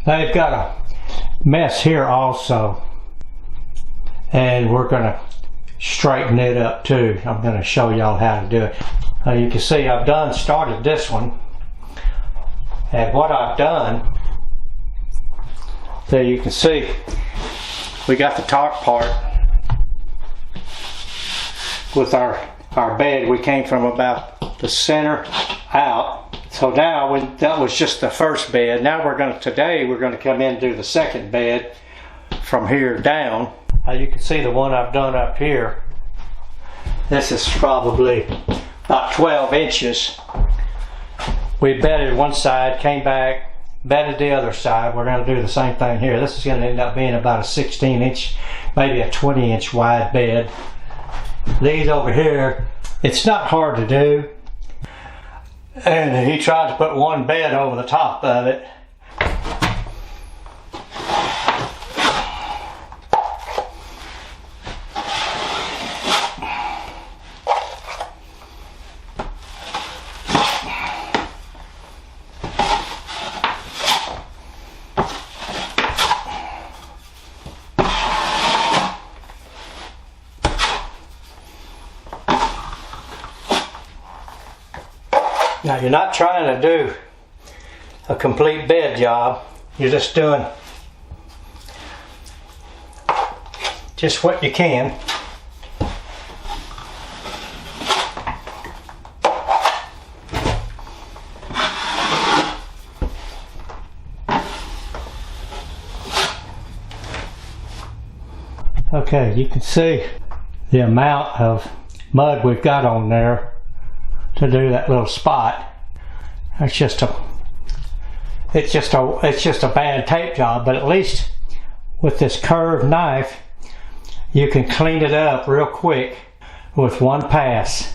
They've got a mess here also, and we're going to straighten it up too. I'm going to show y'all how to do it. You can see I've started this one, and what I've done, there you can see we got the top part with our bed. We came from about the center out. So now that was just the first bed. Now today we're going to come in and do the second bed from here down. You can see the one I've done up here. This is probably about 12 inches. We bedded one side, came back, bedded the other side. We're going to do the same thing here. This is going to end up being about a 16 inch, maybe a 20 inch wide bed. These over here, it's not hard to do. And he tried to put one bed over the top of it. Now you're not trying to do a complete bed job, you're just doing just what you can. Okay, you can see the amount of mud we've got on there to do that little spot. It's just a bad tape job, but at least with this curved knife you can clean it up real quick with one pass.